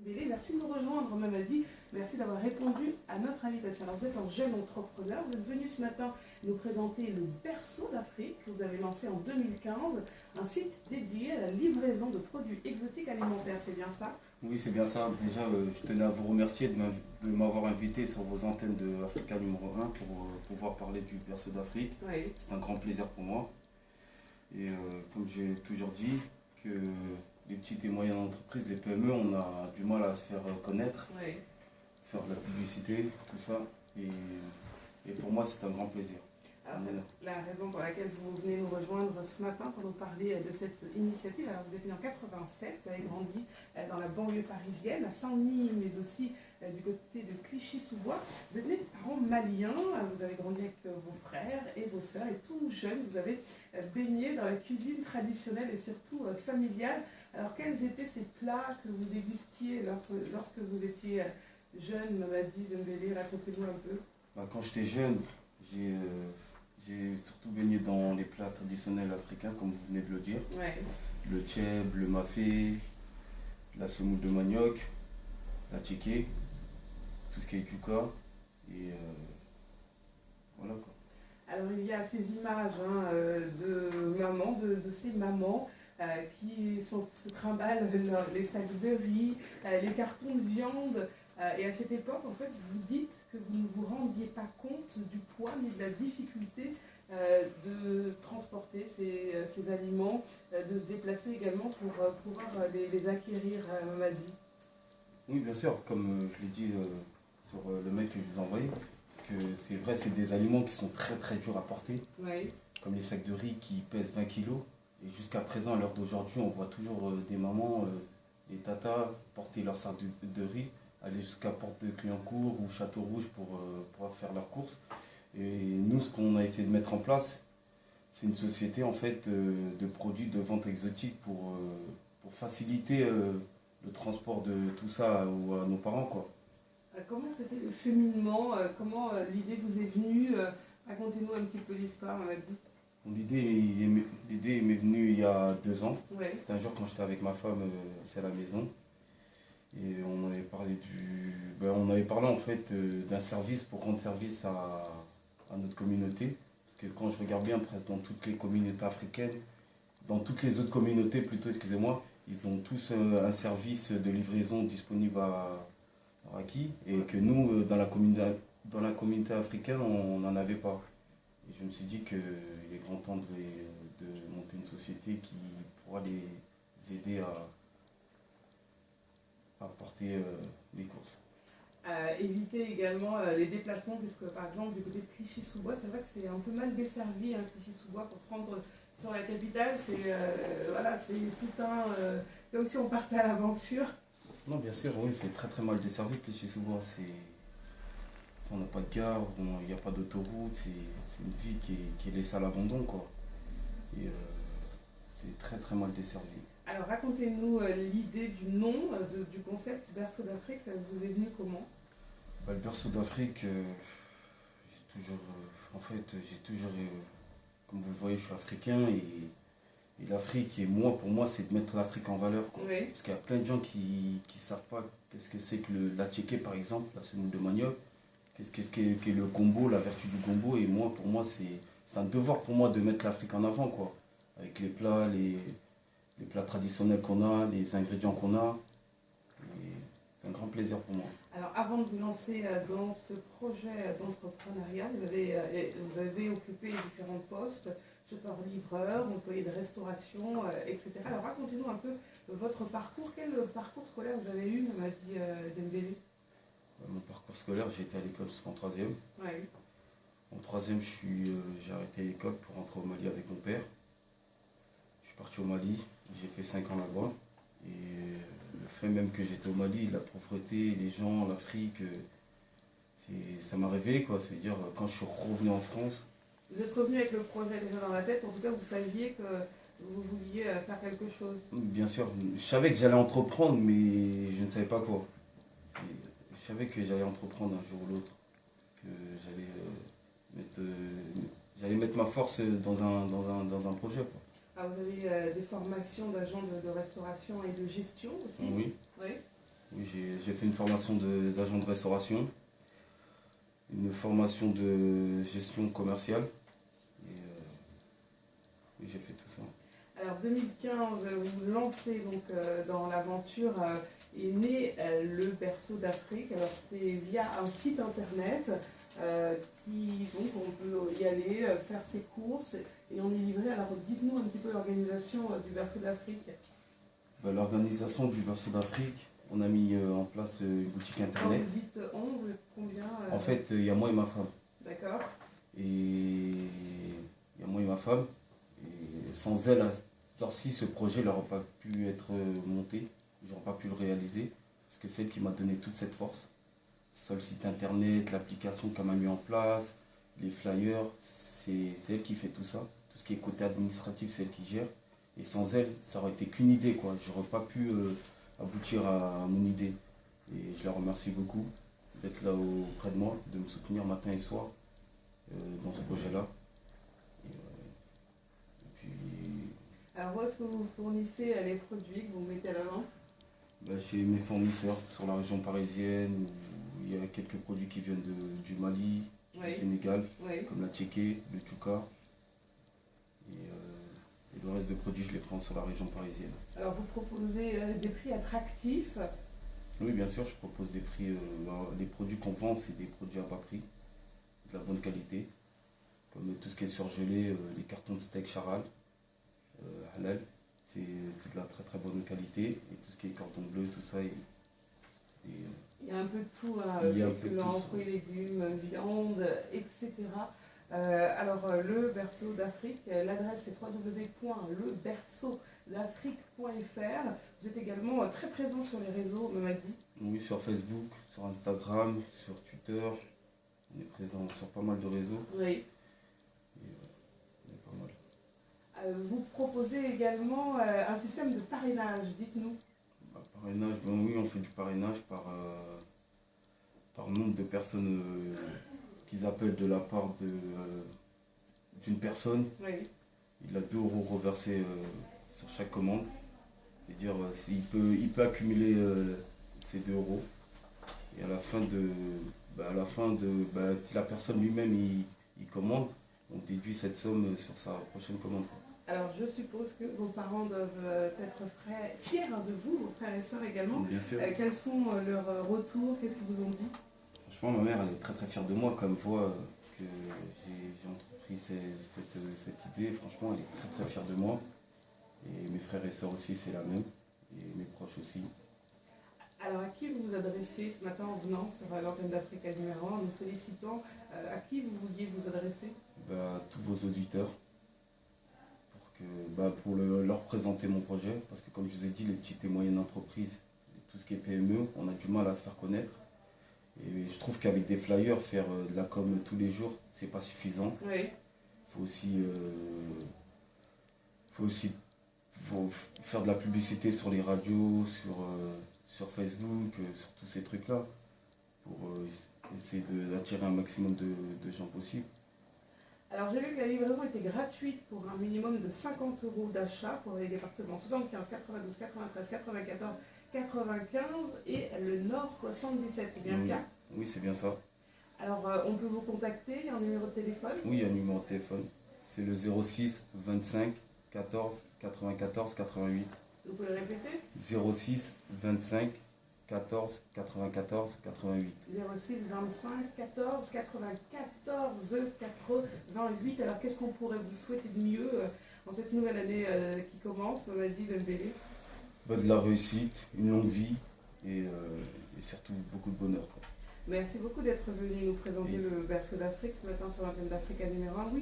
Bélé, merci de nous rejoindre, Mamadi. Merci d'avoir répondu à notre invitation. Alors, vous êtes un jeune entrepreneur. Vous êtes venu ce matin nous présenter le Berceau d'Afrique que vous avez lancé en 2015, un site dédié à la livraison de produits exotiques alimentaires. C'est bien ça? Oui, c'est bien ça. Déjà, je tenais à vous remercier de m'avoir invité sur vos antennes de Africa numéro 1 pour pouvoir parler du Berceau d'Afrique. Oui. C'est un grand plaisir pour moi. Et comme j'ai toujours dit, que les petites et moyennes entreprises, les PME, on a du mal à se faire connaître, Oui. faire de la publicité, tout ça. Et pour moi, c'est un grand plaisir. Alors, c'est la raison pour laquelle vous venez nous rejoindre ce matin pour nous parler de cette initiative. Alors, vous êtes né en 87, vous avez grandi dans la banlieue parisienne, à Saint-Denis, mais aussi du côté de Clichy-sous-Bois. Vous êtes né de parents maliens, vous avez grandi avec vos frères et vos sœurs, et tout jeune, vous avez baigné dans la cuisine traditionnelle et surtout familiale. Alors, quels étaient ces plats que vous dégustiez lorsque vous étiez jeune, Mamadi Dembélé? Racontez-nous un peu. Quand j'étais jeune, j'ai surtout baigné dans les plats traditionnels africains, comme vous venez de le dire. Ouais. Le tchèb, le mafé, la semoule de manioc, la tchéké, tout ce qui est yuca. Et voilà quoi. Alors il y a ces images de mamans, de ces mamans qui se trimballent les sacs de riz, les cartons de viande. Et à cette époque, en fait, vous dites que vous ne vous rendiez pas compte du poids ni de la difficulté de transporter ces aliments, de se déplacer également pour pouvoir les acquérir, Mamadi. Oui, bien sûr, comme je l'ai dit sur le mail que je vous ai envoyé, parce que c'est vrai, c'est des aliments qui sont très très durs à porter, Oui. comme les sacs de riz qui pèsent 20 kilos. Et jusqu'à présent, à l'heure d'aujourd'hui, on voit toujours des mamans, des tatas, porter leur sac de riz, aller jusqu'à Porte de Clignancourt ou Château Rouge pour pouvoir faire leurs courses. Et nous, ce qu'on a essayé de mettre en place, c'est une société en fait de produits de vente exotique pour faciliter le transport de tout ça à nos parents, quoi. Comment c'était le cheminement? Comment l'idée vous est venue? Racontez-nous un petit peu l'histoire, Mamadi. L'idée m'est venue il y a 2 ans. Ouais. C'était un jour quand j'étais avec ma femme, c'est à la maison. Et on avait parlé en fait d'un service pour rendre service à notre communauté. Parce que quand je regarde bien, presque dans toutes les communautés africaines, dans toutes les autres communautés plutôt, excusez-moi, ils ont tous un service de livraison disponible à Raki. Et que nous, dans la communauté africaine, on n'en avait pas. Et je me suis dit qu'il est grand temps de monter une société qui pourra les aider à porter les courses. Éviter également les déplacements, puisque par exemple du côté de Clichy-sous-Bois, c'est vrai que c'est un peu mal desservi, hein, Clichy-sous-Bois, pour se rendre sur la capitale, voilà, c'est tout comme si on partait à l'aventure. Non, bien sûr, oui, c'est très très mal desservi Clichy-sous-Bois. On n'a pas de gare, il n'y a pas d'autoroute, c'est une ville qui est laissée à l'abandon, quoi. Et c'est très très mal desservi. Alors racontez-nous l'idée du nom, du concept du Berceau d'Afrique, ça vous est venu comment? Le Berceau d'Afrique, j'ai toujours, comme vous le voyez, je suis africain et l'Afrique, et pour moi, c'est de mettre l'Afrique en valeur, quoi. Oui. Parce qu'il y a plein de gens qui ne savent pas qu'est-ce que c'est que la tchéké, par exemple, la semoule de manioc, qu'est-ce qu'est le gombo, la vertu du gombo, et pour moi, c'est un devoir pour moi de mettre l'Afrique en avant, quoi. Avec les plats, les plats traditionnels qu'on a, les ingrédients qu'on a. Et c'est un grand plaisir pour moi. Alors avant de vous lancer dans ce projet d'entrepreneuriat, vous avez occupé différents postes, chauffeur-livreur, employé de restauration, etc. Alors racontez-nous un peu votre parcours. Quel parcours scolaire vous avez eu, Mamadi Dembélé? Mon parcours scolaire, j'ai été à l'école jusqu'en 3e. Oui. En 3e, j'ai arrêté l'école pour rentrer au Mali avec mon père. Je suis parti au Mali, j'ai fait 5 ans là-bas. Et le fait même que j'étais au Mali, la pauvreté, les gens, l'Afrique, ça m'a réveillé, quoi. C'est-à-dire, quand je suis revenu en France. Vous êtes revenu avec le projet déjà dans la tête, en tout cas vous saviez que vous vouliez faire quelque chose? Bien sûr, je savais que j'allais entreprendre, mais je ne savais pas quoi. Je savais que j'allais entreprendre un jour ou l'autre, que j'allais mettre ma force dans un projet, quoi. Ah, vous avez des formations d'agents de restauration et de gestion aussi? Oui. Oui. Oui, J'ai fait une formation d'agent de restauration, une formation de gestion commerciale et j'ai fait tout ça. Alors 2015, vous vous lancez donc dans l'aventure est né le Berceau d'Afrique. Alors c'est via un site internet qui donc on peut y aller faire ses courses et on est livré. Alors dites-nous un petit peu l'organisation du Berceau d'Afrique. L'organisation du Berceau d'Afrique, on a mis en place une boutique internet. Quand vous dites on, vous êtes combien En fait, il y a moi et ma femme. D'accord. Et il y a moi et ma femme. Et sans elle, si ce projet n'aurait pas pu être monté, j'aurais pas pu le réaliser, parce que c'est elle qui m'a donné toute cette force. Sur le site internet, l'application qu'elle m'a mis en place, les flyers, c'est elle qui fait tout ça. Tout ce qui est côté administratif, c'est elle qui gère. Et sans elle, ça aurait été qu'une idée, quoi. J'aurais pas pu aboutir à mon idée. Et je la remercie beaucoup d'être là auprès de moi, de me soutenir matin et soir dans ce projet-là. Alors, où est-ce que vous fournissez les produits que vous mettez à la vente? Chez mes fournisseurs sur la région parisienne, où il y a quelques produits qui viennent du Mali, du Sénégal, comme la tchéké, le tchouka. Et le reste des produits, je les prends sur la région parisienne. Alors, vous proposez des prix attractifs? Oui, bien sûr, je propose des prix. Les produits qu'on vend, c'est des produits à bas prix, de la bonne qualité, comme tout ce qui est surgelé, les cartons de steak charal. Halal, c'est de la très très bonne qualité, et tout ce qui est cordon bleu, tout ça. Il y a un peu de tout, fruits, légumes, viande, etc. Alors le Berceau d'Afrique, l'adresse c'est www.leberceaudafrique.fr. Vous êtes également très présent sur les réseaux, Mamadi. Oui, sur Facebook, sur Instagram, sur Twitter. On est présent sur pas mal de réseaux. Oui. Vous proposez également un système de parrainage, dites-nous. Parrainage, oui, on fait du parrainage par nombre de personnes qu'ils appellent de la part d'une personne. Oui. Il a 2 € reversés sur chaque commande. C'est-à-dire il peut accumuler ces 2 €. Et à la fin si la personne lui-même il commande, on déduit cette somme sur sa prochaine commande. Alors, je suppose que vos parents doivent être fiers de vous, vos frères et sœurs également. Bien sûr. Quels sont leurs retours? Qu'est-ce qu'ils vous ont dit? Franchement, ma mère, elle est très très fière de moi, comme voit que j'ai entrepris cette idée. Franchement, elle est très très fière de moi. Et mes frères et sœurs aussi, c'est la même. Et mes proches aussi. Alors, à qui vous vous adressez ce matin en venant sur l'antenne d'Africa numéro 1, en nous sollicitant? À qui vous vouliez vous adresser? Tous vos auditeurs. Pour leur présenter mon projet, parce que comme je vous ai dit, les petites et moyennes entreprises, tout ce qui est PME, on a du mal à se faire connaître. Et je trouve qu'avec des flyers, faire de la com tous les jours, c'est pas suffisant. Oui. Faut aussi faire de la publicité sur les radios, sur Facebook, sur tous ces trucs-là, pour essayer d'attirer un maximum de gens possible. Alors j'ai vu que la livraison était gratuite pour un minimum de 50 € d'achat pour les départements 75, 92, 93, 94, 95 et le Nord 77, c'est bien le cas? Oui, c'est bien ça. Alors on peut vous contacter, il y a un numéro de téléphone? Oui, il y a un numéro de téléphone. C'est le 06 25 14 94 88. Vous pouvez le répéter? 06 25 14 94 88. 06 25 14 94 88. Alors qu'est-ce qu'on pourrait vous souhaiter de mieux en cette nouvelle année qui commence, Mamadi Dembélé? De la réussite, une longue vie et surtout beaucoup de bonheur. Merci beaucoup d'être venu nous présenter le Berceau d'Afrique ce matin sur l'antenne d'Africa numéro 1. Oui.